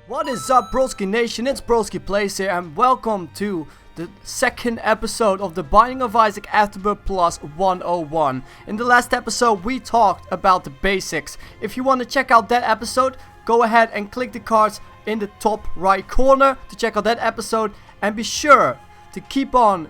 What is up, Broski Nation? It's BroskiPlays here, and welcome to the second episode of the Binding of Isaac Afterbirth Plus 101. In the last episode, we talked about the basics. If you want to check out that episode, go ahead and click the cards in the top right corner to check out that episode. And be sure to keep on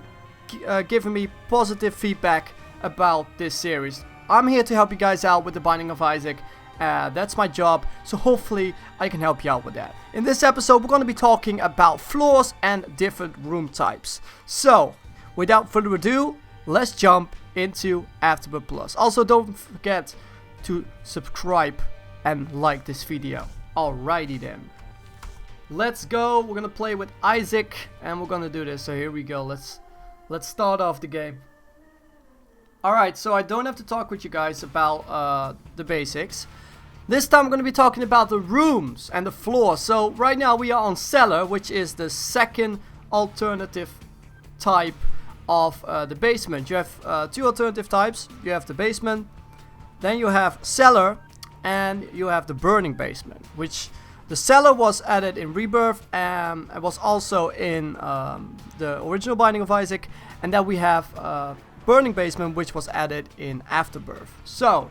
giving me positive feedback about this series. I'm here to help you guys out with the Binding of Isaac. That's my job, so hopefully I can help you out with that. In this episode, we're going to be talking about floors and different room types. So, without further ado, let's jump into Afterbirth Plus. Also, don't forget to subscribe and like this video. Alrighty then. Let's go. We're going to play with Isaac, and we're going to do this. So here we go. Let's start off the game. Alright, so I don't have to talk with you guys about the basics. This time I'm going to be talking about the rooms and the floors. So right now we are on Cellar, which is the second alternative type of the basement. You have two alternative types. You have the basement, then you have Cellar, and you have the burning basement. Which the Cellar was added in Rebirth, and it was also in the original Binding of Isaac. And then we have burning basement, which was added in Afterbirth. So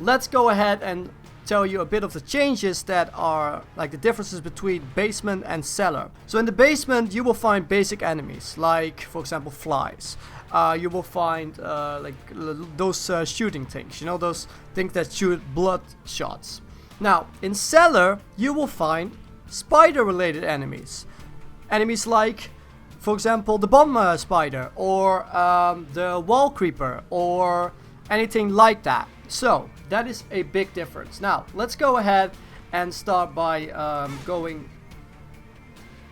let's go ahead and tell you a bit of the changes that are like the differences between basement and Cellar. So in the basement you will find basic enemies, like for example flies. You will find like those shooting things, you know, those things that shoot blood shots. Now in Cellar you will find spider related enemies. Enemies like, for example, the bomb spider, or the wall creeper, or anything like that. So that is a big difference. Now let's go ahead and start by going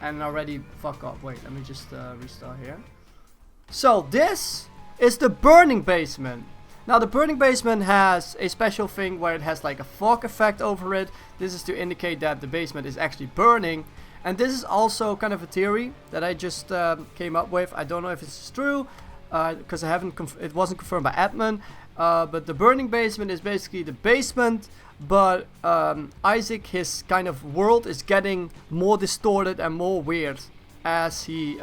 and already fuck up. Wait, let me just restart here. So this is the burning basement. Now the burning basement has a special thing where it has like a fog effect over it. This is to indicate that the basement is actually burning. And this is also kind of a theory that I just came up with. I don't know if it's true, because it wasn't confirmed by Edmund. But the burning basement is basically the basement, but Isaac, his kind of world is getting more distorted and more weird as he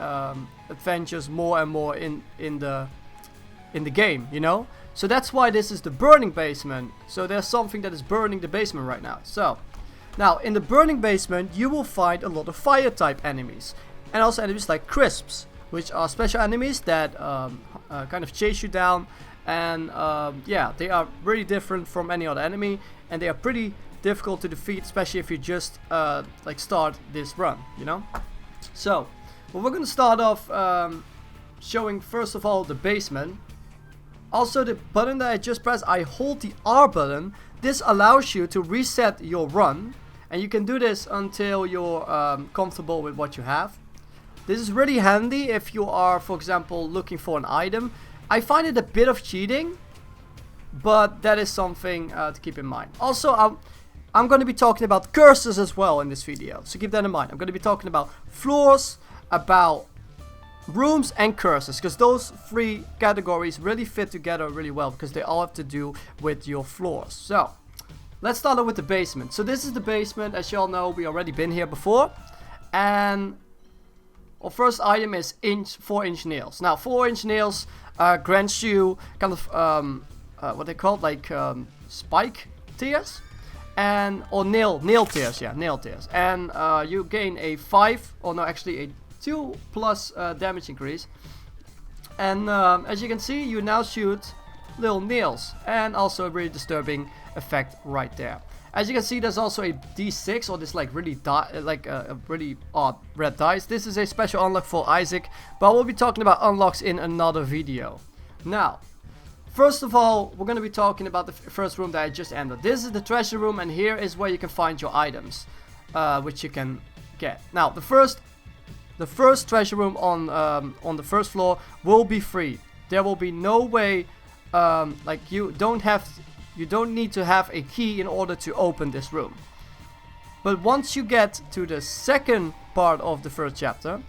adventures more and more in the game, you know. So that's why this is the burning basement. So there's something that is burning the basement right now. So now, in the burning basement, you will find a lot of fire type enemies. And also enemies like crisps, which are special enemies that kind of chase you down. And yeah, they are really different from any other enemy. And they are pretty difficult to defeat, especially if you just like start this run, you know. So, well, we're going to start off showing first of all the basement. Also, the button that I just pressed, I hold the R button. This allows you to reset your run. And you can do this until you're comfortable with what you have. This is really handy if you are, for example, looking for an item. I find it a bit of cheating, but that is something to keep in mind. Also, I'm going to be talking about curses as well in this video, so keep that in mind. I'm going to be talking about floors, about rooms, and curses, because those three categories really fit together really well, because they all have to do with your floors. So let's start off with the basement. So this is the basement. As you all know, we already been here before. And our first item is 4-inch nails. Now 4-inch nails grants you kind of what they call like spike tears, and or nail tears, yeah, nail tears. And you gain a 5, or no, actually a 2+ damage increase. And as you can see, you now shoot little nails, and also a really disturbing effect right there. As you can see, there's also a D6, or this like really a really odd red dice. This is a special unlock for Isaac, but we'll be talking about unlocks in another video. Now, first of all, we're going to be talking about the first room that I just entered. This is the treasure room, and here is where you can find your items, which you can get. Now, the first treasure room on the first floor will be free. There will be no way, like you don't need to have a key in order to open this room. But once you get to the second part of the first chapter,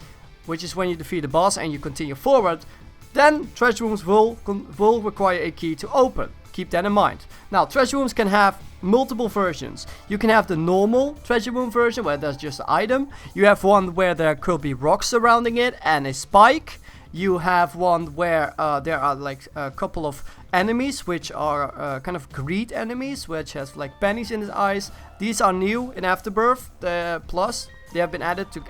which is when you defeat the boss and you continue forward, then treasure rooms will require a key to open. Keep that in mind. Now, treasure rooms can have multiple versions. You can have the normal treasure room version where there's just an item. You have one where there could be rocks surrounding it and a spike. You have one where there are like a couple of enemies which are kind of greed enemies, which has like pennies in his eyes. These are new in Afterbirth Plus. They have been added to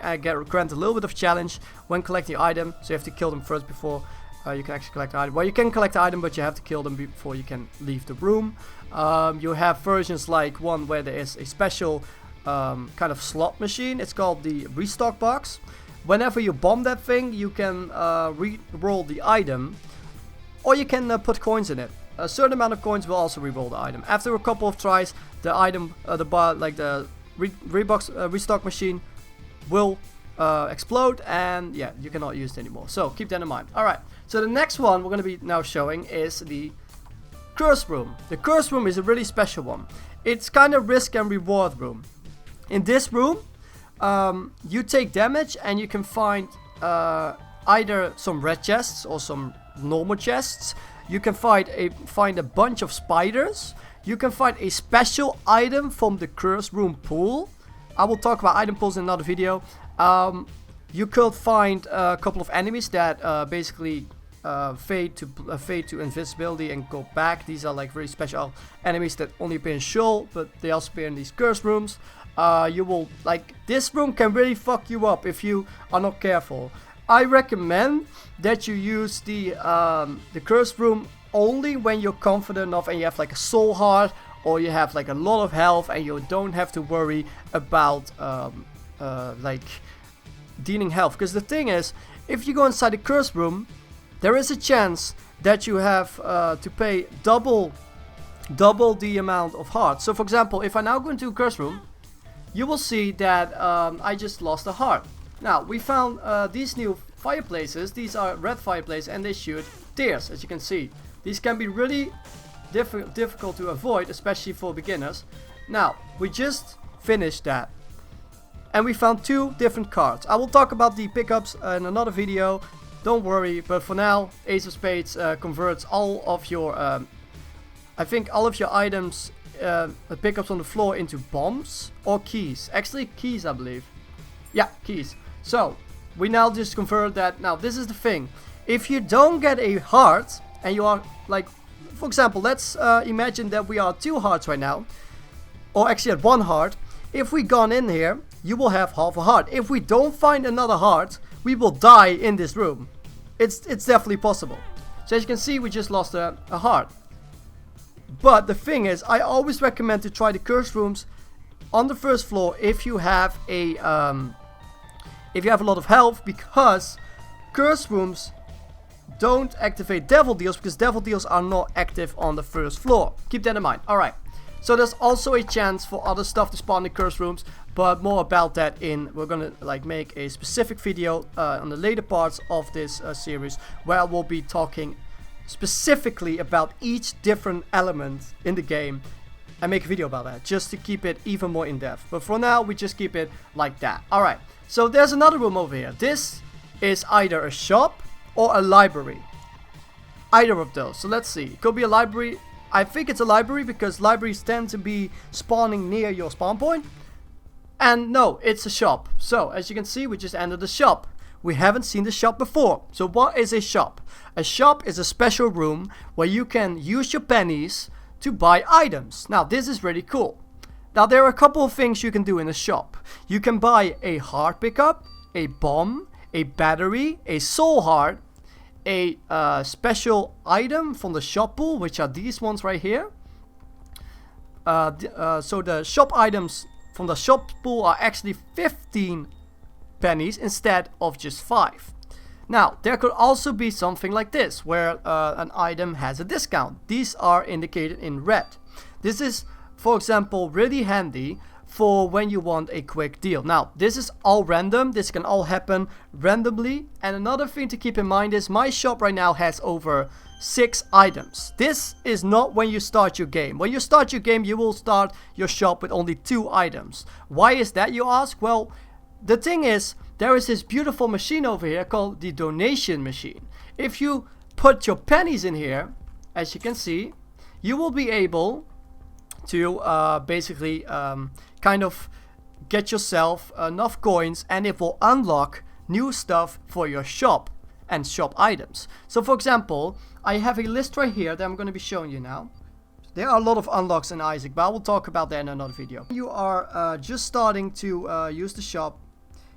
grant a little bit of challenge when collecting the item. So you have to kill them first before you can actually collect the item. Well, you can collect the item, but you have to kill them before you can leave the room. You have versions like one where there is a special kind of slot machine. It's called the restock box. Whenever you bomb that thing, you can re-roll the item, or you can put coins in it. A certain amount of coins will also re-roll the item. After a couple of tries, the item, the restock machine will explode, and yeah, you cannot use it anymore. So keep that in mind. Alright, so the next one we're going to be now showing is the curse room. The curse room is a really special one. It's kind of risk and reward room. In this room, you take damage and you can find either some red chests or some normal chests. You can find a bunch of spiders. You can find a special item from the curse room pool. I will talk about item pools in another video. You could find a couple of enemies that basically fade to invisibility and go back. These are like very special enemies that only appear in Shoal, but they also appear in these curse rooms. You will like this room can really fuck you up if you are not careful. I recommend that you use the curse room only when you're confident enough and you have like a soul heart or you have like a lot of health and you don't have to worry about like dealing health. Because the thing is, if you go inside the curse room, there is a chance that you have to pay double the amount of hearts. So for example, if I now go into a curse room, you will see that I just lost a heart. Now, we found these new fireplaces. These are red fireplaces and they shoot tears, as you can see. These can be really difficult to avoid, especially for beginners. Now, we just finished that. And we found 2 different cards. I will talk about the pickups in another video. Don't worry, but for now, Ace of Spades converts all of your, I think all of your items, pickups on the floor into bombs or keys. Actually, keys, I believe. Yeah, keys. So, we now just convert that. Now, this is the thing. If you don't get a heart, and you are, like, for example, let's imagine that we are at 2 hearts right now. Or actually at 1 heart. If we gone in here, you will have half a heart. If we don't find another heart, we will die in this room. It's definitely possible. So as you can see, we just lost a heart. But the thing is, I always recommend to try the curse rooms on the first floor if you have a lot of health, because curse rooms don't activate devil deals, because devil deals are not active on the first floor. Keep that in mind. Alright, so there's also a chance for other stuff to spawn in curse rooms, but more about that we're gonna like make a specific video on the later parts of this series, where I will be talking specifically about each different element in the game and make a video about that, just to keep it even more in depth. But for now, we just keep it like that. Alright, so there's another room over here. This is either a shop or a library. Either of those. So let's see. It could be a library. I think it's a library because libraries tend to be spawning near your spawn point. And no, it's a shop. So as you can see, we just entered the shop. We haven't seen the shop before. So what is a shop? A shop is a special room where you can use your pennies to buy items. Now this is really cool. Now there are a couple of things you can do in a shop. You can buy a heart pickup, a bomb, a battery, a soul heart, a special item from the shop pool, which are these ones right here. So the shop items from the shop pool are actually 15 pennies instead of just 5. Now, there could also be something like this, where an item has a discount. These are indicated in red. This is, for example, really handy for when you want a quick deal. Now, this is all random. This can all happen randomly. And another thing to keep in mind is my shop right now has over 6 items. This is not when you start your game. When you start your game, you will start your shop with only 2 items. Why is that, you ask? Well, the thing is, there is this beautiful machine over here called the donation machine. If you put your pennies in here, as you can see, you will be able to basically kind of get yourself enough coins, and it will unlock new stuff for your shop and shop items. So for example, I have a list right here that I'm going to be showing you now. There are a lot of unlocks in Isaac, but I will talk about that in another video. You are just starting to use the shop.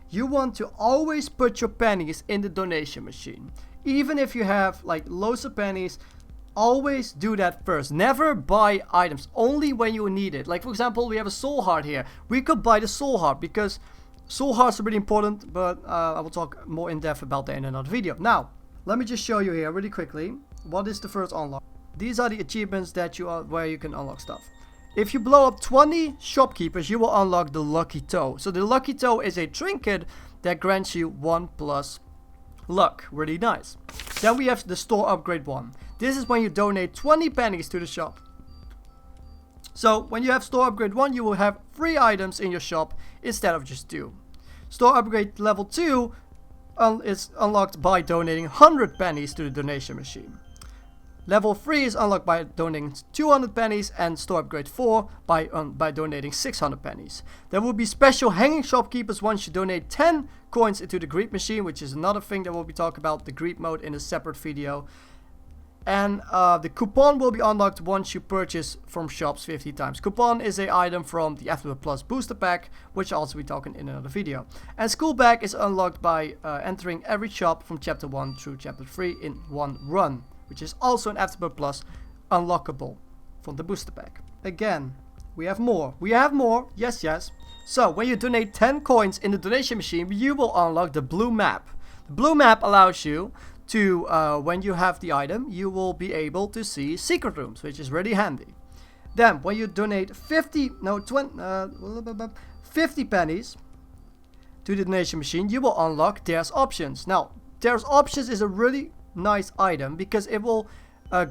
You want to always put your pennies in the donation machine. Even if you have like loads of pennies, always do that first. Never buy items, only when you need it. Like for example, we have a soul heart here. We could buy the soul heart because soul hearts are really important, but I will talk more in depth about that in another video. Now, let me just show you here really quickly. What is the first unlock? These are the achievements that where you can unlock stuff. If you blow up 20 shopkeepers, you will unlock the lucky toe. So the lucky toe is a trinket that grants you 1+ luck. Really nice. Then we have the store upgrade 1. This is when you donate 20 pennies to the shop. So when you have store upgrade 1, you will have 3 items in your shop instead of just 2. Store upgrade level 2 is unlocked by donating 100 pennies to the donation machine. Level 3 is unlocked by donating 200 pennies, and store upgrade 4 by donating 600 pennies. There will be special hanging shopkeepers once you donate 10 coins into the greed machine, which is another thing that we'll be talking about, the greed mode, in a separate video. And the coupon will be unlocked once you purchase from shops 50 times. Coupon is an item from the Afterbirth Plus booster pack, which I'll also be talking in another video. And school bag is unlocked by entering every shop from chapter 1 through chapter 3 in one run, which is also an Afterbirth Plus unlockable from the booster pack. Again, we have more. We have more. Yes, yes. So when you donate 10 coins in the donation machine, you will unlock the blue map. The blue map allows you to, when you have the item, you will be able to see secret rooms, which is really handy. Then when you donate 50 pennies to the donation machine, you will unlock There's Options. Now, There's Options is a really nice item because it will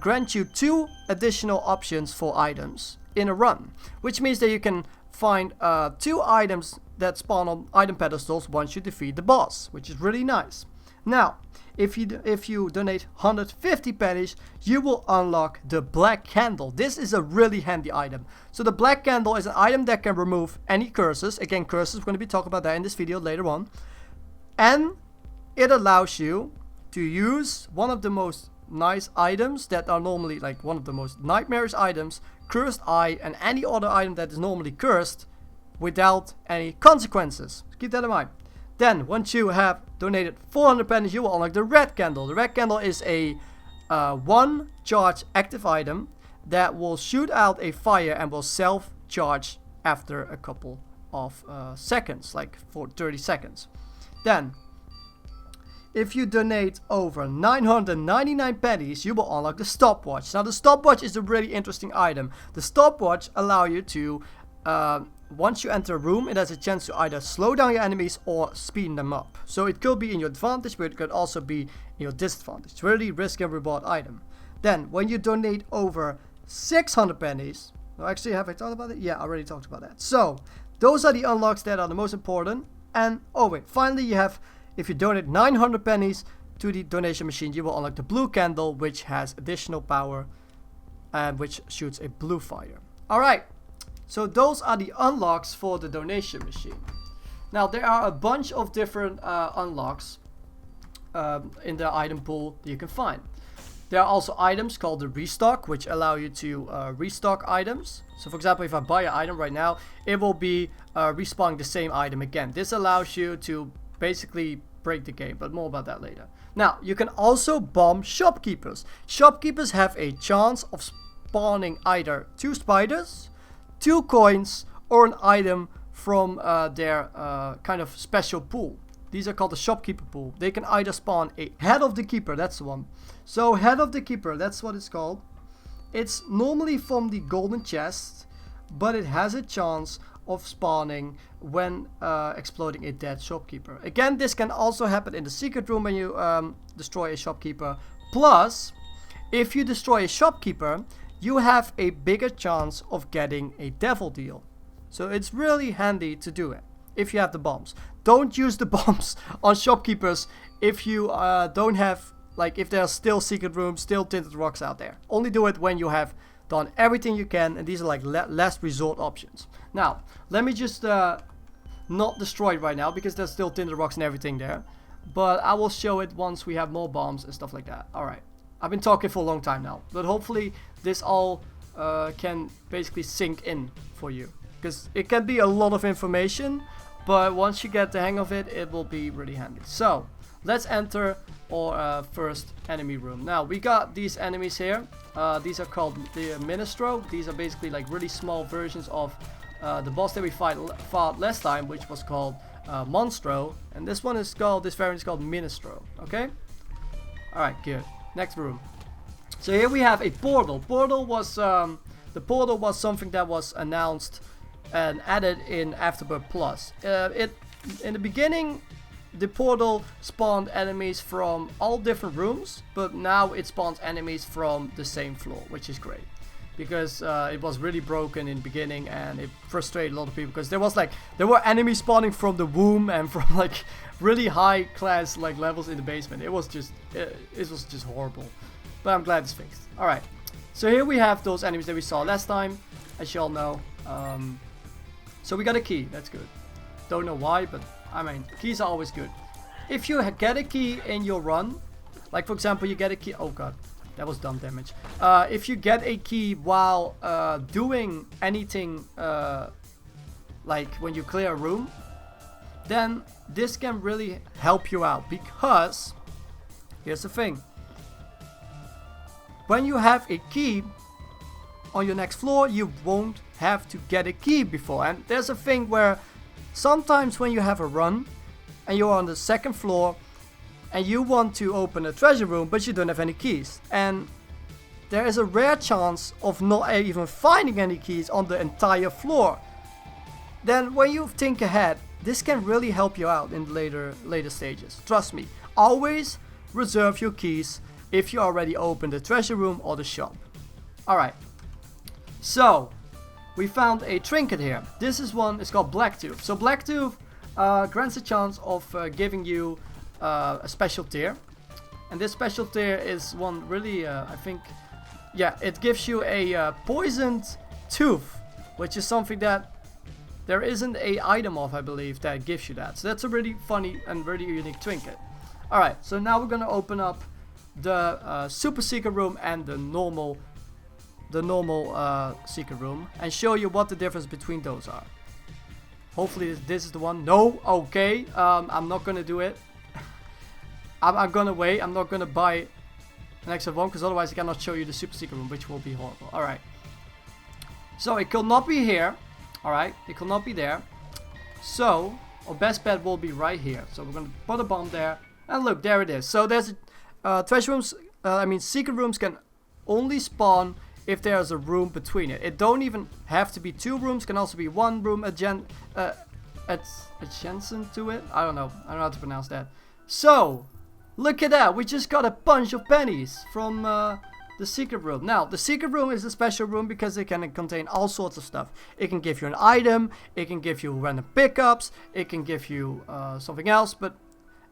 grant you 2 additional options for items in a run, which means that you can find 2 items that spawn on item pedestals once you defeat the boss, which is really nice. Now, if you donate 150 pennies, you will unlock the black candle. This is a really handy item. So the black candle is an item that can remove any curses. Again, curses, we're going to be talking about that in this video later on. And it allows you to use one of the most nice items that are normally like one of the most nightmarish items, Cursed Eye, and any other item that is normally cursed without any consequences. Keep that in mind. Then, once you have donated 400 pennies, you will unlock the red candle. The red candle is a 1 charge active item that will shoot out a fire and will self-charge after a couple of seconds, like for 30 seconds. Then, if you donate over 999 pennies, you will unlock the stopwatch. Now, the stopwatch is a really interesting item. The stopwatch allows you to, once you enter a room, it has a chance to either slow down your enemies or speed them up. So it could be in your advantage, but it could also be in your disadvantage. It's really risk and reward item. Then, when you donate over 600 pennies, well, actually, have I talked about it? Yeah, I already talked about that. So, those are the unlocks that are the most important. And, oh wait, finally you have, if you donate 900 pennies to the donation machine, you will unlock the blue candle, which has additional power and which shoots a blue fire. Alright, so those are the unlocks for the donation machine. Now, there are a bunch of different unlocks in the item pool that you can find. There are also items called the restock, which allow you to restock items. So for example, if I buy an item right now, it will be respawning the same item again. This allows you to basically break the game, but more about that later. Now, you can also bomb shopkeepers. Shopkeepers have a chance of spawning either 2 spiders, 2 coins, or an item from their kind of special pool. These are called the shopkeeper pool. They can either spawn a head of the keeper, that's the one. So head of the keeper, that's what it's called. It's normally from the golden chest, but it has a chance of spawning when exploding a dead shopkeeper. Again, this can also happen in the secret room when you destroy a shopkeeper. Plus, if you destroy a shopkeeper, you have a bigger chance of getting a devil deal. So it's really handy to do it if you have the bombs. Don't use the bombs on shopkeepers if you don't have, like, if there's still secret rooms, still tinted rocks out there. Only do it when you have done everything you can, and these are like last resort options. Now, let me just not destroy it right now, because there's still tinted rocks and everything there. But I will show it once we have more bombs and stuff like that. Alright, I've been talking for a long time now, but hopefully this all can basically sink in for you. Because it can be a lot of information, but once you get the hang of it, it will be really handy. So, let's enter our first enemy room. Now, we got these enemies here. These are called the Ministro. These are basically like really small versions of the boss that we fought last time, which was called Monstro. And this one is called, this variant is called Ministro. Okay? Alright, good. Next room. So here we have a portal. The portal was something that was announced and added in Afterbirth Plus. In the beginning, the portal spawned enemies from all different rooms, but now it spawns enemies from the same floor, which is great. Because it was really broken in the beginning, and it frustrated a lot of people, because there were enemies spawning from the womb and from like really high class like levels in the basement. It was just horrible. But I'm glad it's fixed. Alright. So here we have those enemies that we saw last time, as you all know. So we got a key, that's good. Don't know why, but I mean, keys are always good. If you get a key in your run, like for example you get a key, oh god, that was dumb damage. If you get a key while doing anything, like when you clear a room, then this can really help you out, because here's the thing. When you have a key on your next floor, you won't have to get a key before. And there's a thing where sometimes when you have a run and you're on the second floor and you want to open a treasure room, but you don't have any keys, and there is a rare chance of not even finding any keys on the entire floor, then when you think ahead, this can really help you out in later stages. Trust me, always reserve your keys if you already opened the treasure room or the shop. Alright, so we found a trinket here. This is one, it's called Blacktooth. So Blacktooth grants a chance of giving you a special tier. And this special tier is one really, I think, yeah, it gives you a poisoned tooth, which is something that there isn't a item of, I believe, that gives you that. So that's a really funny and really unique trinket. Alright, so now we're gonna open up the super secret room and the normal secret room, and show you what the difference between those are. Hopefully this is the one. No, okay, I'm not gonna do it. I'm gonna wait. I'm not gonna buy an extra one, because otherwise I cannot show you the super secret room, which will be horrible. Alright, so it could not be here. Alright, it could not be there, so our best bet will be right here. So we're gonna put a bomb there, and look, there it is. So there's treasure rooms, secret rooms can only spawn if there's a room between it. It don't even have to be two rooms, can also be one room adjacent to it. I don't know how to pronounce that. So, look at that, we just got a bunch of pennies from the secret room. Now, the secret room is a special room because it can contain all sorts of stuff. It can give you an item, it can give you random pickups, it can give you something else, but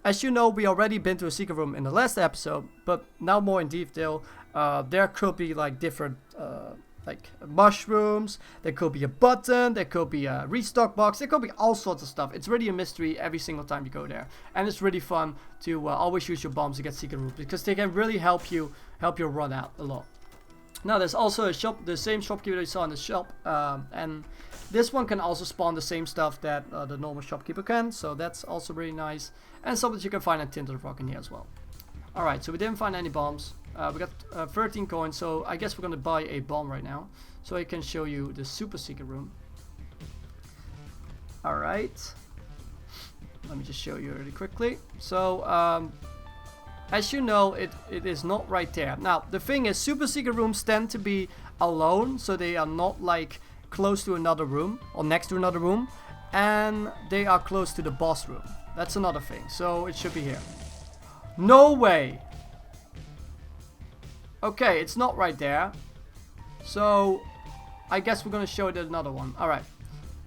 as you know, we already been to a secret room in the last episode, but now more in detail. There could be like different like mushrooms, there could be a button, there could be a restock box, there could be all sorts of stuff. It's really a mystery every single time you go there, and it's really fun to always use your bombs to get secret rooms, because they can really help you run out a lot. Now there's also a shop, the same shopkeeper that you saw in the shop, and this one can also spawn the same stuff that the normal shopkeeper can, so that's also really nice, and something you can find in tinted rock in here as well. Alright, so we didn't find any bombs. We got 13 coins, so I guess we're gonna buy a bomb right now, so I can show you the super secret room. Alright, let me just show you really quickly. So, as you know, it is not right there. Now, the thing is, super secret rooms tend to be alone, so they are not like close to another room or next to another room, and they are close to the boss room. That's another thing, so it should be here. No way! Okay, it's not right there. So, I guess we're gonna show it another one. Alright.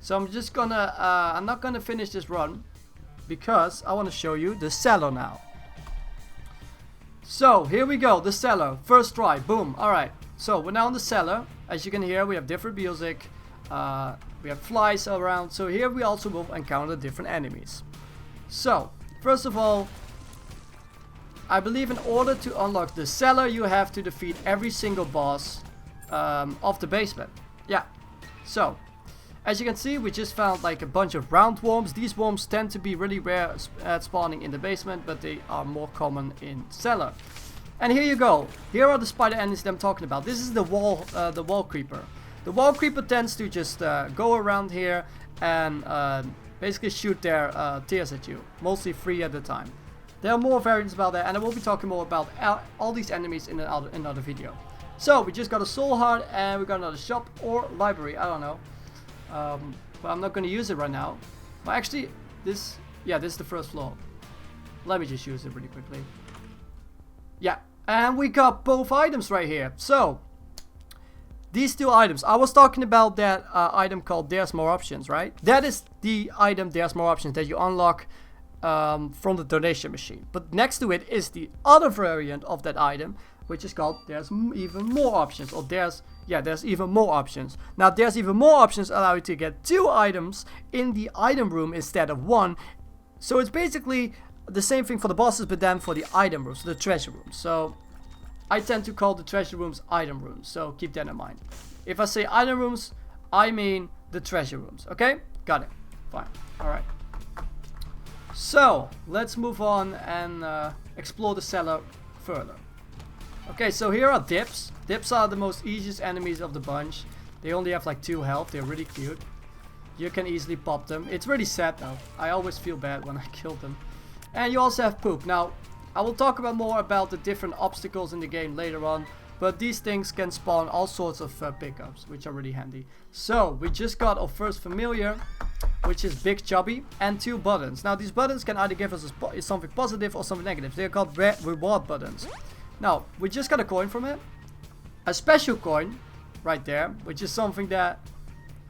So I'm just gonna, I'm not gonna finish this run, because I want to show you the cellar now. So, here we go, the cellar. First try, boom. Alright. So, we're now in the cellar. as you can hear, we have different music. We have flies around. So here we also will encounter different enemies. So, first of all, I believe in order to unlock the cellar, you have to defeat every single boss of the basement. Yeah. So, as you can see, we just found like a bunch of round worms. These worms tend to be really rare at spawning in the basement, but they are more common in cellar. And here you go. Here are the spider enemies that I'm talking about. This is the wall creeper. The wall creeper tends to just go around here and basically shoot their tears at you, mostly 3 at a time. There are more variants about that, and I will be talking more about all these enemies in another video. So, we just got a soul heart, and we got another shop or library, I don't know. But I'm not going to use it right now. But actually, this is the first floor. Let me just use it really quickly. Yeah, and we got both items right here. So, these 2 items. I was talking about that item called There's More Options, right? That is the item There's More Options that you unlock from the donation machine. But next to it is the other variant of that item, which is called There's Even More Options. Or There's Even More Options. Now, There's Even More Options allow you to get 2 items in the item room instead of 1. So it's basically the same thing for the bosses, but then for the item rooms, the treasure rooms. So I tend to call the treasure rooms item rooms, so keep that in mind. If I say item rooms, I mean the treasure rooms, okay? Got it. Fine. Alright. So, let's move on and explore the cellar further. Okay, so here are dips. Dips are the most easiest enemies of the bunch. They only have like 2 health, they're really cute. You can easily pop them. It's really sad though. I always feel bad when I kill them. And you also have poop. Now, I will talk about more about the different obstacles in the game later on, but these things can spawn all sorts of pickups, which are really handy. So, we just got our first familiar, which is Big Chubby, and 2 buttons. Now, these buttons can either give us something positive or something negative. They're called reward buttons. Now, we just got a coin from it. A special coin, right there, which is something that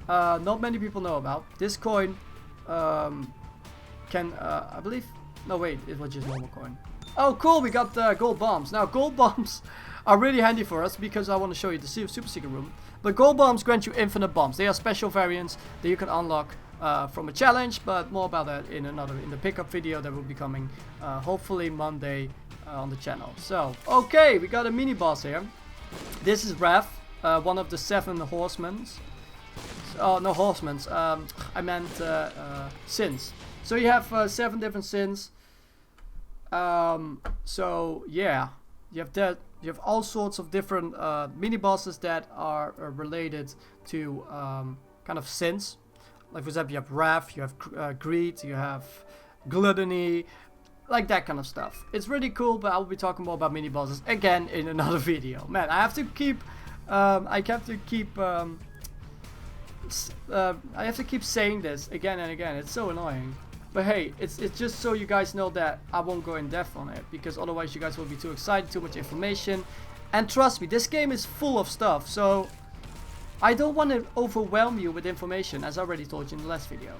not many people know about. This coin can, I believe, no wait, it was just normal coin. Oh cool, we got gold bombs. Now gold bombs are really handy for us because I want to show you the super secret room. But gold bombs grant you infinite bombs. They are special variants that you can unlock from a challenge, but more about that in the pickup video that will be coming hopefully Monday on the channel. So, okay, we got a mini boss here. This is Wrath, one of the 7 horsemen. Oh, no horsemen. I meant sins. So you have 7 different sins. So yeah, you have that. You have all sorts of different mini bosses that are related to kind of sins. Like for example, you have wrath, you have greed, you have gluttony, like that kind of stuff. It's really cool, but I will be talking more about mini bosses again in another video. Man, I have to keep saying this again and again. It's so annoying. But hey, it's just so you guys know that I won't go in depth on it, because otherwise you guys will be too excited, too much information. And trust me, this game is full of stuff, so I don't want to overwhelm you with information, as I already told you in the last video.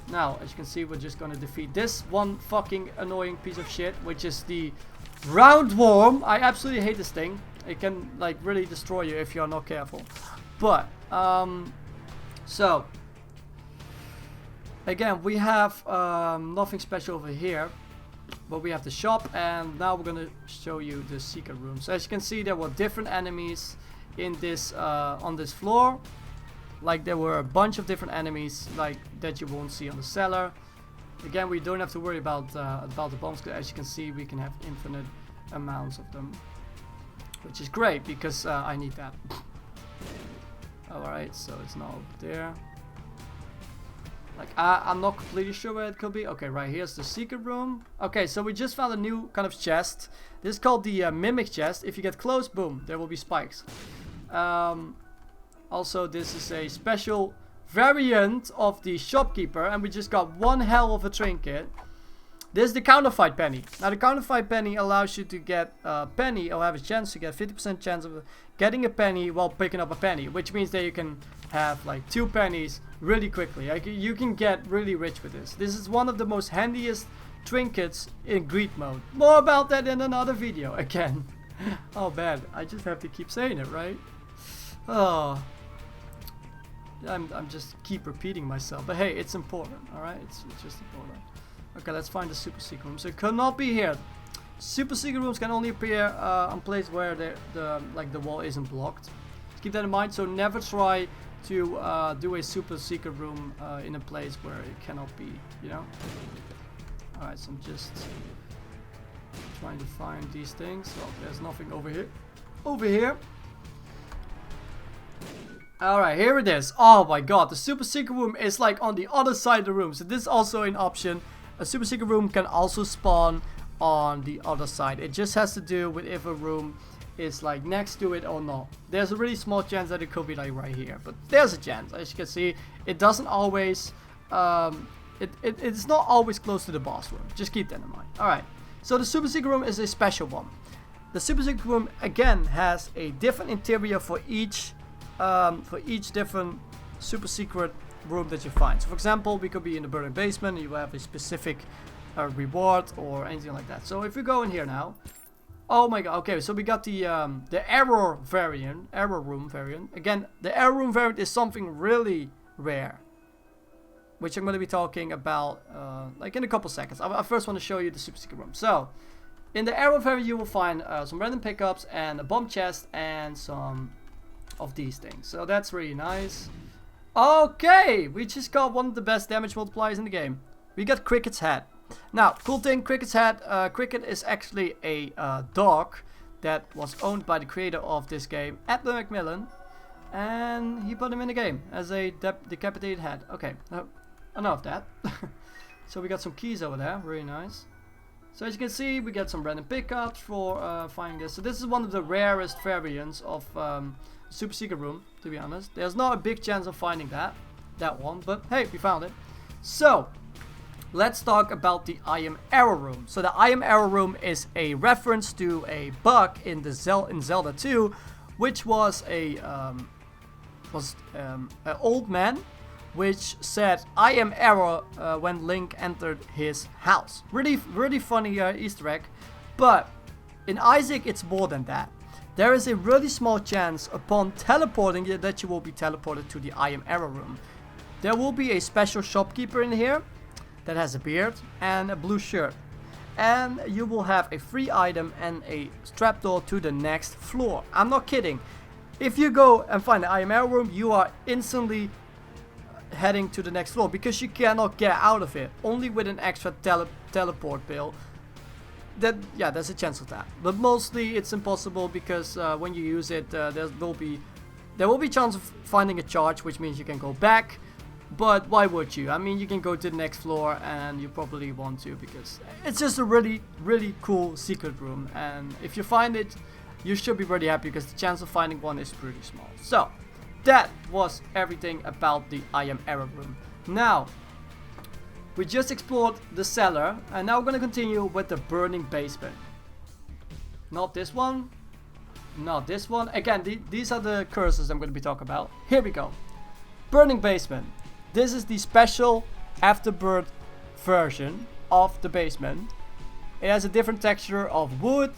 Now, as you can see, we're just gonna defeat this one fucking annoying piece of shit, which is the round worm. I absolutely hate this thing. It can like really destroy you if you're not careful. But so again, we have nothing special over here, but we have the shop, and now we're gonna show you the secret room. So as you can see, there were different enemies in this on this floor. Like there were a bunch of different enemies like that you won't see on the cellar. Again, we don't have to worry about the bombs, because as you can see, we can have infinite amounts of them, which is great because I need that. Alright, so it's not over there. Like I'm not completely sure where it could be. Okay, right here's the secret room. Okay, so we just found a new kind of chest. This is called the mimic chest. If you get close, boom, there will be spikes. Also, this is a special variant of the shopkeeper, and we just got one hell of a trinket. This is the counterfeit penny. Now the counterfeit penny allows you to get a penny, or have a chance to get 50% chance of getting a penny while picking up a penny, which means that you can have like 2 pennies really quickly. Like, you can get really rich with this. This is one of the most handiest trinkets in greed mode. More about that in another video again. Oh man, I just have to keep saying it, right? Oh, I'm just keep repeating myself, but hey, it's important. All right, it's just important. Okay, let's find the super secret room. So it cannot be here. Super secret rooms can only appear on places where the wall isn't blocked. Just keep that in mind. So never try to do a super secret room in a place where it cannot be. You know. All right, so I'm just trying to find these things. Well, there's nothing over here. Over here. Alright, here it is. Oh my god, the super secret room is like on the other side of the room. So this is also an option. A super secret room can also spawn on the other side. It just has to do with if a room is like next to it or not. There's a really small chance that it could be like right here. But there's a chance. As you can see, it doesn't always... it's not always close to the boss room. Just keep that in mind. Alright, so the super secret room is a special one. The super secret room again has a different interior for each different super secret room that you find. So for example, we could be in the burning basement and you have a specific reward or anything like that. So if we go in here now, oh my god, okay, so we got the error room variant. Again, the error room variant is something really rare, which I'm going to be talking about like in a couple seconds. I first want to show you the super secret room. So in the error variant you will find some random pickups and a bomb chest and some of these things. So that's really nice. Okay, we just got one of the best damage multipliers in the game. We got Cricket's head. Now, cool thing, Cricket's head. Cricket is actually a dog that was owned by the creator of this game, Edmund McMillen, and he put him in the game as a decapitated head. Okay, enough of that. So we got some keys over there, really nice. So as you can see, we get some random pickups for finding this. So this is one of the rarest variants of super secret room, to be honest. There's not a big chance of finding that one, but hey, we found it. So let's talk about the I am error room. So the I am error room is a reference to a bug in the Zelda 2, which was an old man which said I am error when Link entered his house. Really funny Easter egg, but in Isaac it's more than that. There is a really small chance upon teleporting that you will be teleported to the I am error room. There will be a special shopkeeper in here that has a beard and a blue shirt. And you will have a free item and a trapdoor to the next floor. I'm not kidding. If you go and find the I am error room, you are instantly heading to the next floor because you cannot get out of it. Only with an extra teleport bill. There's a chance of that, but mostly it's impossible because when you use it, there will be chance of finding a charge, which means you can go back. But why would you? I mean, you can go to the next floor, and you probably want to because it's just a really cool secret room. And if you find it, you should be pretty happy because the chance of finding one is pretty small. So that was everything about the I am error room. Now, we just explored the cellar, and now we're going to continue with the burning basement. Not this one. Not this one. Again, these are the curses I'm going to be talking about. Here we go. Burning basement. This is the special Afterbirth version of the basement. It has a different texture of wood.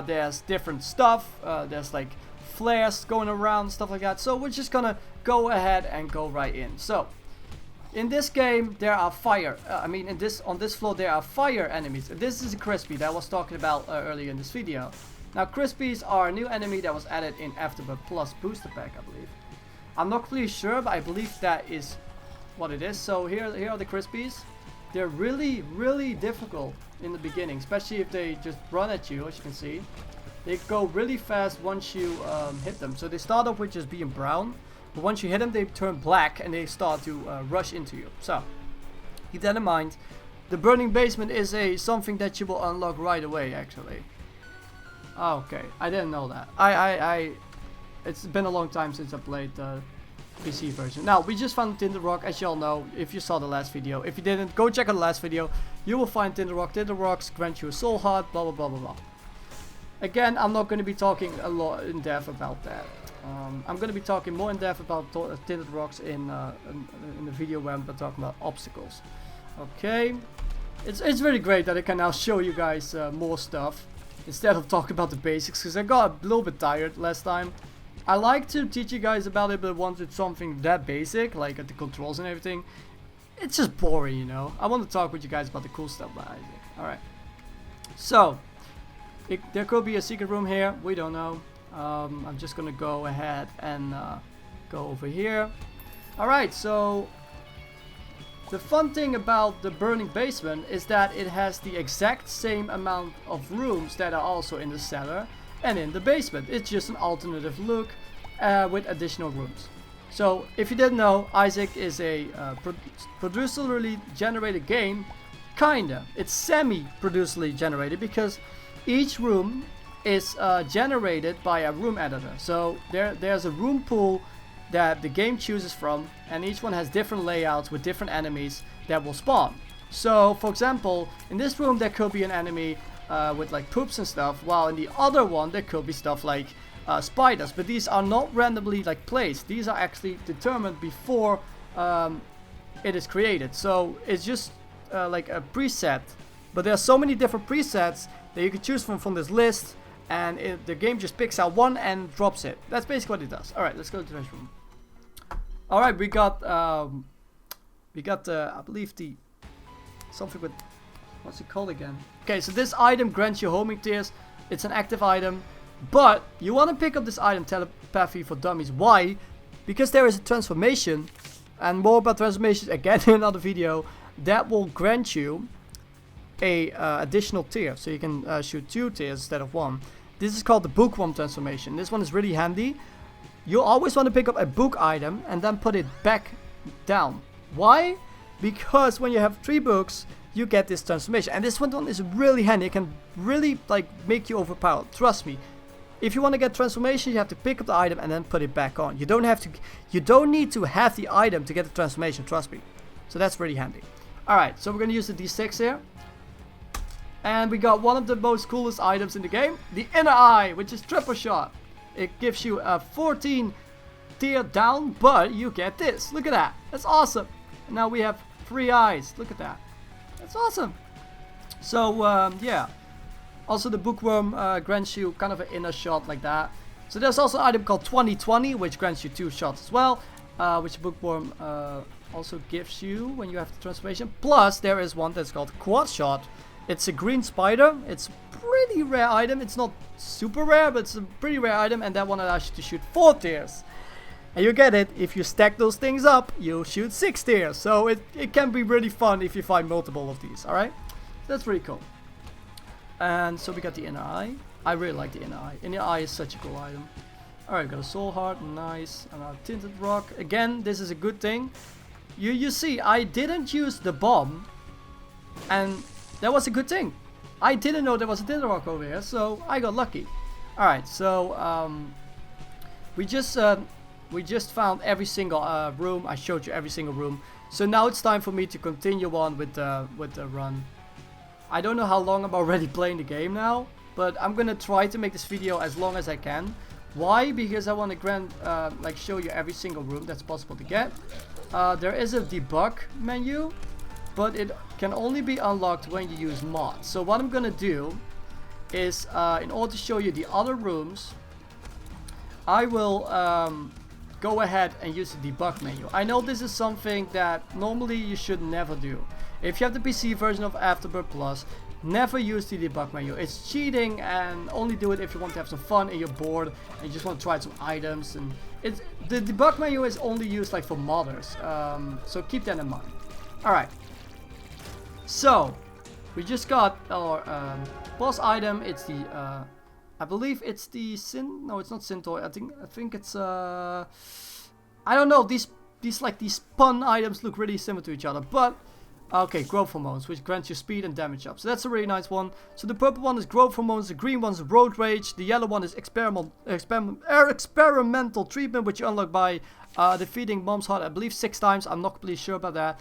There's different stuff. There's like flares going around, stuff like that. So we're just going to go ahead and go right in. So in this game, there are fire. On this floor, there are fire enemies. This is a crispy that I was talking about earlier in this video. Now, crispies are a new enemy that was added in Afterbirth Plus Booster Pack, I believe. I'm not really sure, but I believe that is what it is. So here are the crispies. They're really difficult in the beginning, especially if they just run at you, as you can see. They go really fast once you hit them. So they start off with just being brown. But once you hit them, they turn black and they start to rush into you. So keep that in mind. The burning basement is something that you will unlock right away, actually. Okay, I didn't know that. It's been a long time since I played the PC version. Now, we just found Tinted Rock, as you all know, if you saw the last video. If you didn't, go check out the last video. You will find Tinted Rock. Tinted Rocks grant you a soul heart, blah blah blah. Again, I'm not going to be talking a lot in depth about that. I'm going to be talking more in depth about Tinted Rocks in the video where I'm talking about obstacles. Okay, it's really great that I can now show you guys more stuff instead of talking about the basics, because I got a little bit tired last time. I like to teach you guys about it, but once it's something that basic, like the controls and everything, it's just boring, you know. I want to talk with you guys about the cool stuff behind it. Alright. So, there could be a secret room here. We don't know. I'm just gonna go ahead and go over here. Alright, so the fun thing about the burning basement is that it has the exact same amount of rooms that are also in the cellar and in the basement. It's just an alternative look with additional rooms. So if you didn't know, Isaac is a procedurally generated game. Kinda. It's semi-procedurally generated because each room is generated by a room editor. So there's a room pool that the game chooses from, and each one has different layouts with different enemies that will spawn. So for example, in this room there could be an enemy with like poops and stuff, while in the other one there could be stuff like spiders, but these are not randomly like placed. These are actually determined before it is created. So it's just like a preset, but there are so many different presets that you can choose from this list, and the game just picks out one and drops it. That's basically what it does. Alright, let's go to the next room. Alright, we got I believe something with, what's it called again? Okay, so this item grants you homing tears. It's an active item, but you want to pick up this item, telepathy for dummies. Why? Because there is a transformation, and more about transformations again in another video, that will grant you a additional tier, so you can shoot 2 tiers instead of 1. This is called the bookworm transformation. This one is really handy. You always want to pick up a book item and then put it back down. Why? Because when you have 3 books, you get this transformation, and this one is really handy. It can really like make you overpowered. Trust me. If you want to get transformation, you have to pick up the item and then put it back on. You don't need to have the item to get the transformation. Trust me. So that's really handy. All right, so we're gonna use the D6 here. And we got one of the most coolest items in the game, the inner eye, which is triple shot. It gives you a 14 tier down, but you get this. Look at that. That's awesome. And now we have 3 eyes. Look at that. That's awesome. So, yeah. Also, the bookworm grants you kind of an inner shot like that. So there's also an item called 2020, which grants you 2 shots as well. Which bookworm also gives you when you have the transformation. Plus, there is one that's called quad shot. It's a green spider. It's a pretty rare item. It's not super rare, but it's a pretty rare item. And that one allows you to shoot 4 tiers. And you get it, if you stack those things up, you'll shoot 6 tiers. So it can be really fun if you find multiple of these, alright? That's pretty cool. And so we got the inner eye. I really like the inner eye. Inner eye is such a cool item. Alright, got a soul heart, nice. And a tinted rock. Again, this is a good thing. You see, I didn't use the bomb. And that was a good thing. I didn't know there was a tinted rock over here, so I got lucky. Alright, so we just found every single room. I showed you every single room. So now it's time for me to continue on with the run. I don't know how long I'm already playing the game now, but I'm gonna try to make this video as long as I can. Why? Because I want to like show you every single room that's possible to get. There is a debug menu, but it can only be unlocked when you use mods. So what I'm gonna do is, in order to show you the other rooms, I will go ahead and use the debug menu. I know this is something that normally you should never do. If you have the PC version of Afterbirth Plus, never use the debug menu. It's cheating, and only do it if you want to have some fun and you're bored and you just want to try some items. And the debug menu is only used like for modders, so keep that in mind. Alright, so we just got our boss item. It's the I believe it's the no, it's not Syntoy. I think it's I don't know, these spun items look really similar to each other, but okay, growth hormones, which grants you speed and damage up. So that's a really nice one. So the purple one is growth hormones, the green one is road rage, the yellow one is experimental treatment, which you unlock by defeating Mom's Heart, I believe 6 times. I'm not completely sure about that.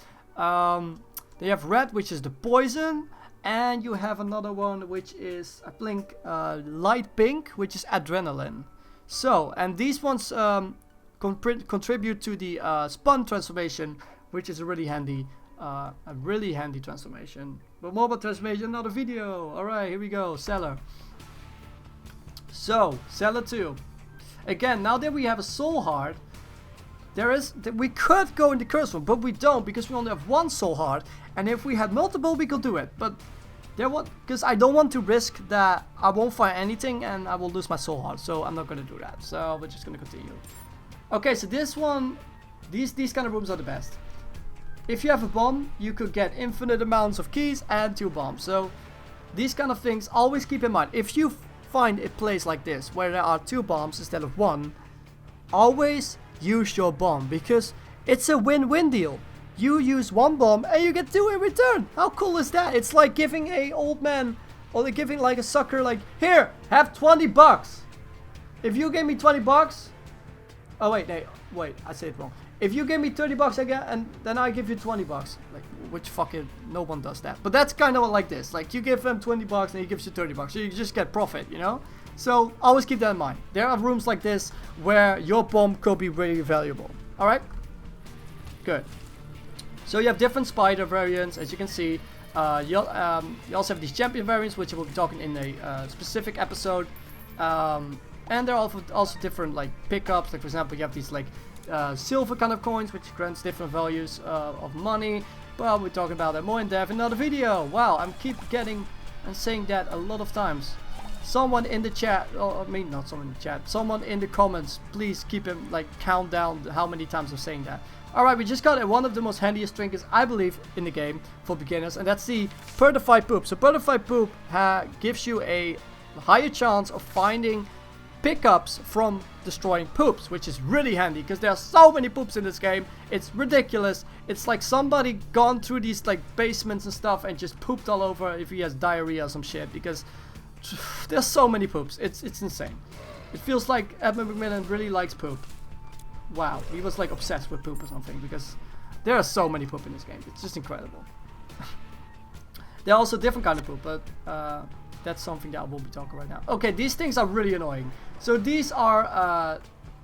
They have red, which is the poison, and you have another one which is, I think, light pink, which is adrenaline. So, and these ones contribute to the spun transformation, which is a really handy transformation. But more about transformation, another video. Alright, here we go. Cellar. So, Cellar 2. Again, now that we have a soul heart, we could go in the curse room, but we don't because we only have one soul heart. And if we had multiple, we could do it. But because I don't want to risk that I won't find anything and I will lose my soul heart. So I'm not gonna do that. So we're just gonna continue. Okay, so this one, these kind of rooms are the best. If you have a bomb, you could get infinite amounts of keys and 2 bombs. So these kind of things, always keep in mind. If you find a place like this where there are 2 bombs instead of 1, always use your bomb because it's a win-win deal. You use 1 bomb and you get 2 in return. How cool is that? It's like giving a old man or giving like a sucker like, here, have 20 bucks. If you gave me 20 bucks, oh wait, I said it wrong. If you give me 30 bucks again, and then I give you 20 bucks. Like, which fucking, no one does that. But that's kind of like this. Like, you give them 20 bucks and he gives you 30 bucks. So you just get profit, you know? So, always keep that in mind. There are rooms like this where your bomb could be really valuable. Alright? Good. So, you have different spider variants, as you can see. You also have these champion variants, which we'll be talking in a specific episode. And there are also different, like, pickups. Like, for example, you have these, like, silver kind of coins, which grants different values of money, but we're talking about that more in depth in another video. Wow, I'm keep getting and saying that a lot of times. Someone in the chat, I mean not someone in the chat, someone in the comments, please keep him like count down how many times I'm saying that. Alright, we just got one of the most handiest trinkets I believe in the game for beginners, and that's the Pertified Poop. So Pertified Poop gives you a higher chance of finding pickups from destroying poops, which is really handy because there are so many poops in this game. It's ridiculous. It's like somebody gone through these like basements and stuff and just pooped all over if he has diarrhea or some shit, because there's so many poops. It's insane. It feels like Edmund McMillen really likes poop. Wow, he was like obsessed with poop or something, because there are so many poop in this game. It's just incredible. There are also different kind of poop, but that's something that I will be talking right now. Okay, these things are really annoying. So these are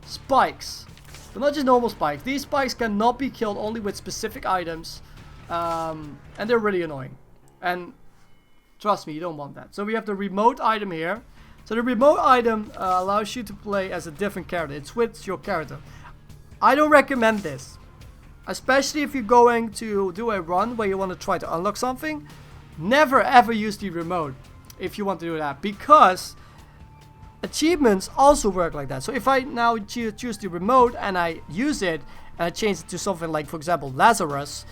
spikes, but not just normal spikes. These spikes cannot be killed, only with specific items, and they're really annoying. And trust me, you don't want that. So we have the remote item here. So the remote item allows you to play as a different character. It switches your character. I don't recommend this, especially if you're going to do a run where you want to try to unlock something. Never ever use the remote if you want to do that, because achievements also work like that. So if I now choose the remote and I use it and I change it to something like, for example, Lazarus,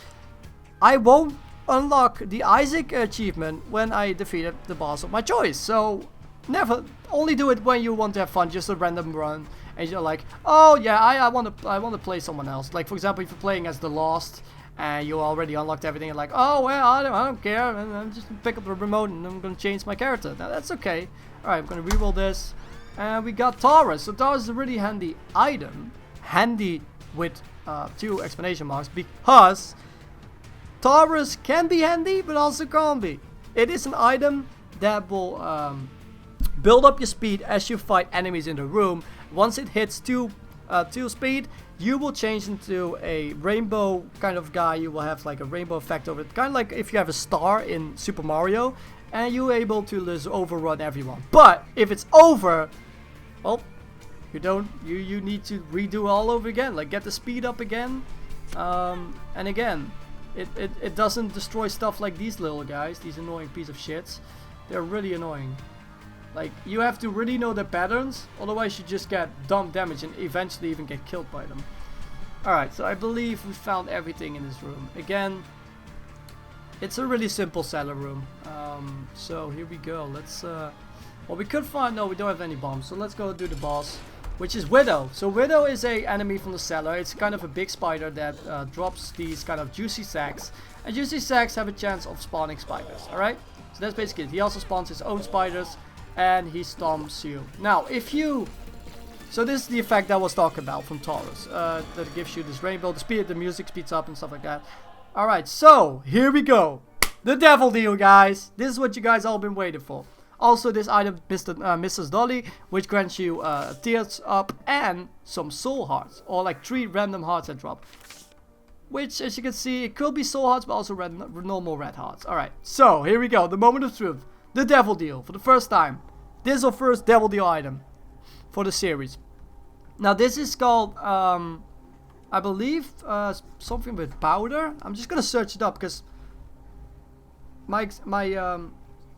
I won't unlock the Isaac achievement when I defeated the boss of my choice. So never, only do it when you want to have fun, just a random run, and you're like, oh yeah, I want to play someone else. Like for example, if you're playing as the Lost and you already unlocked everything, and like, oh well, I don't care, I'm just gonna pick up the remote and I'm gonna change my character. Now that's okay. Alright, I'm gonna reroll this. And we got Taurus. So Taurus is a really handy item. Handy with 2 exclamation marks, because Taurus can be handy, but also can't be. It is an item that will build up your speed as you fight enemies in the room. Once it hits 2 speed, you will change into a rainbow kind of guy. You will have like a rainbow effect over it, kind of like if you have a star in Super Mario, and you're able to just overrun everyone. But if it's over, well, you need to redo all over again, like get the speed up again, and again, it doesn't destroy stuff like these little guys, these annoying piece of shits. They're really annoying. Like, you have to really know the patterns, otherwise you just get dumb damage and eventually even get killed by them. Alright, so I believe we found everything in this room. Again, it's a really simple cellar room. So here we go. Let's well, we could find, no, we don't have any bombs, so let's go do the boss, which is Widow. So Widow is a enemy from the cellar. It's kind of a big spider that drops these kind of juicy sacks, and juicy sacks have a chance of spawning spiders. Alright, so that's basically it. He also spawns his own spiders, and he stomps you. Now, if you, so this is the effect that I was talking about from Taurus, that gives you this rainbow, the speed, the music speeds up and stuff like that. Alright, so here we go. The devil deal, guys. This is what you guys all been waiting for. Also, this item, Mrs. Dolly, which grants you tears up and some soul hearts, or like 3 random hearts that drop. Which, as you can see, it could be soul hearts, but also normal red hearts. Alright, so here we go. The moment of truth. The devil deal for the first time. This is our first devil deal item for the series. Now this is called, I believe, something with powder. I'm just gonna search it up because my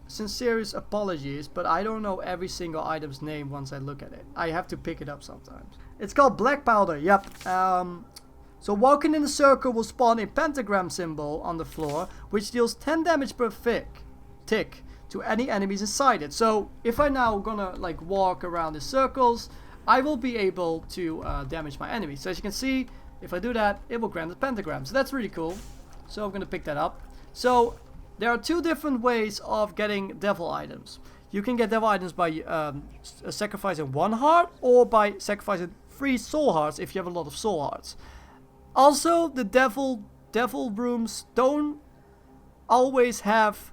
sincerest apologies, but I don't know every single item's name once I look at it. I have to pick it up sometimes. It's called black powder, yep. So walking in a circle will spawn a pentagram symbol on the floor, which deals 10 damage per tick to any enemies inside it. So if I now gonna like walk around the circles, I will be able to damage my enemies. So as you can see, if I do that, it will grant a pentagram. So that's really cool. So I'm gonna pick that up. So there are two different ways of getting devil items. You can get devil items by sacrificing 1 heart, or by sacrificing 3 soul hearts if you have a lot of soul hearts. Also, the devil rooms don't always have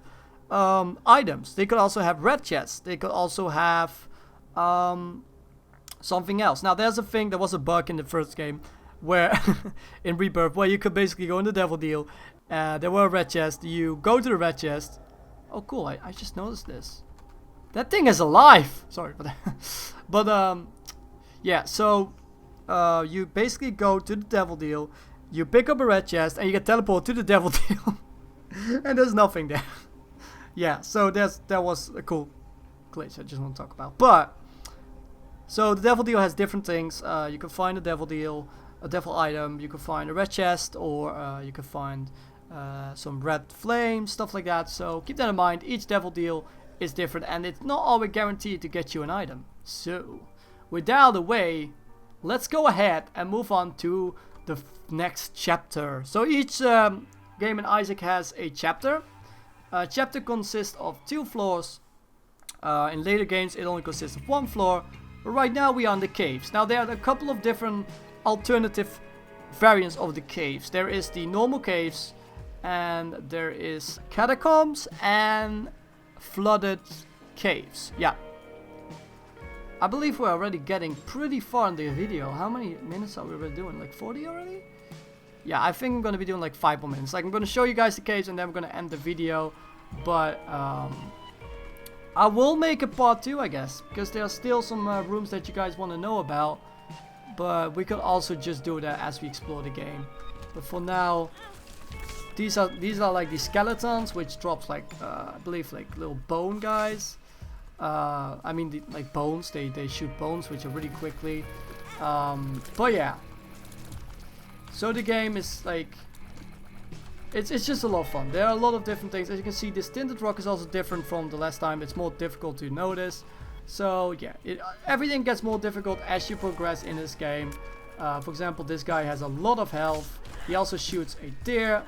items. They could also have red chests. They could also have something else. Now there's a thing, there was a bug in the first game where in Rebirth, where you could basically go in the devil deal. There were a red chest. You go to the red chest. Oh cool, I just noticed this. That thing is alive. Sorry for that. But yeah, so you basically go to the devil deal, you pick up a red chest, and you get teleported to the devil deal. And there's nothing there. Yeah, so that was a cool glitch I just want to talk about. But so the devil deal has different things. You can find a devil deal, a devil item, you can find a red chest, or you can find some red flames, stuff like that. So keep that in mind. Each devil deal is different, and it's not always guaranteed to get you an item. So with that out of the way, let's go ahead and move on to the next chapter. So each game in Isaac has a chapter. Chapter consists of 2 floors. In later games it only consists of 1 floor. But right now we are in the caves. Now there are a couple of different alternative variants of the caves. There is the normal caves, and there is catacombs and flooded caves. Yeah. I believe we're already getting pretty far in the video. How many minutes are we already doing? Like 40 already? Yeah, I think I'm going to be doing like 5 more minutes. Like, I'm going to show you guys the caves and then I'm going to end the video. But I will make a part 2, I guess, because there are still some rooms that you guys want to know about. But we could also just do that as we explore the game. But for now, these are like the skeletons, which drops like I believe like little bone guys. I mean like bones. They shoot bones, which are really quickly. But yeah. So the game is like, it's just a lot of fun. There are a lot of different things. As you can see, this tinted rock is also different from the last time. It's more difficult to notice. So yeah, everything gets more difficult as you progress in this game. For example, this guy has a lot of health. He also shoots a deer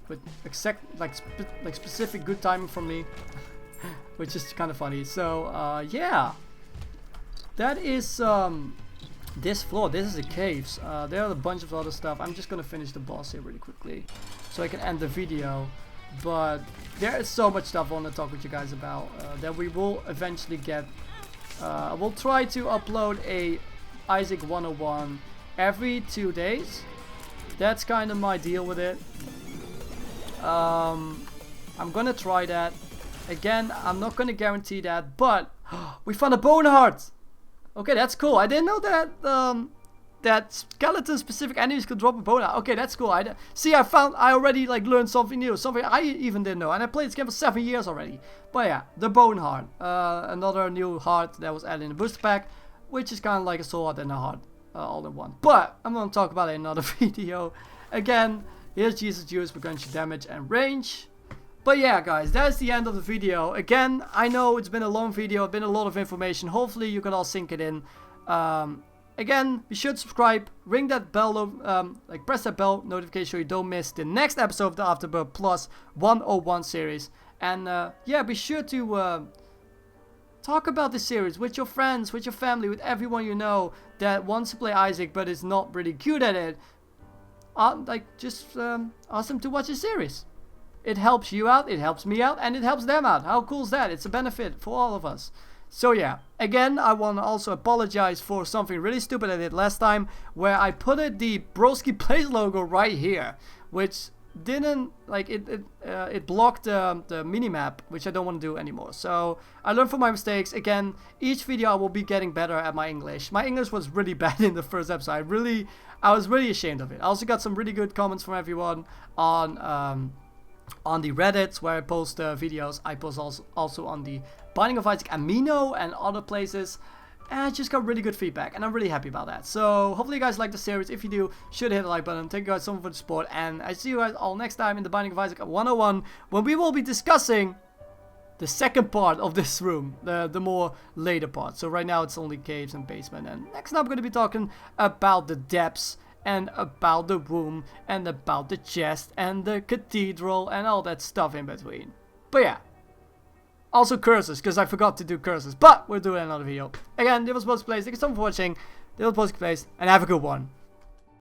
with specific good timing from me, which is kind of funny. So yeah, that is this floor. This is the caves. There are a bunch of other stuff. I'm just gonna finish the boss here really quickly so I can end the video. But there is so much stuff I want to talk with you guys about that we will eventually get. We'll try to upload a Isaac 101 every 2 days. That's kind of my deal with it. I'm gonna try that. Again, I'm not gonna guarantee that, but we found a bone heart. Okay, that's cool. I didn't know that that skeleton specific enemies could drop a bone heart. Okay, that's cool. I already like learned something new, something I even didn't know, and I played this game for 7 years already. But yeah, the bone heart, another new heart that was added in the booster pack, which is kind of like a soul heart and a heart all in one. But I'm gonna talk about it in another video. Again, here's Jesus Judas for gunshot damage and range. But yeah, guys, that's the end of the video. Again, I know it's been a long video, it's been a lot of information. Hopefully you can all sink it in. Again, be sure to subscribe, ring that bell, press that bell notification so you don't miss the next episode of the Afterbirth Plus 101 series. And yeah, be sure to talk about this series with your friends, with your family, with everyone you know that wants to play Isaac but is not really good at it. Just ask them to watch the series. It helps you out, it helps me out, and it helps them out. How cool is that? It's a benefit for all of us. So yeah, again, I want to also apologize for something really stupid I did last time, where I put the BroskiPlays logo right here, which didn't like it blocked the minimap, which I don't want to do anymore. So I learned from my mistakes. Again, each video I will be getting better at my English. My English was really bad in the first episode. I was really ashamed of it. I also got some really good comments from everyone on the Reddits where I post videos. I post also on the Binding of Isaac Amino and other places. And I just got really good feedback, and I'm really happy about that. So hopefully you guys like the series. If you do, should hit the like button. Thank you guys so much for the support, and I see you guys all next time in the Binding of Isaac 101, when we will be discussing the second part of this room, the more later part. So right now it's only caves and basement, and next time I'm going to be talking about the depths, and about the womb, and about the chest, and the cathedral, and all that stuff in between. But yeah. Also curses, because I forgot to do curses. But we're doing another video. Again, this was BroskiPlays. Thank you so much for watching. This was BroskiPlays, and have a good one.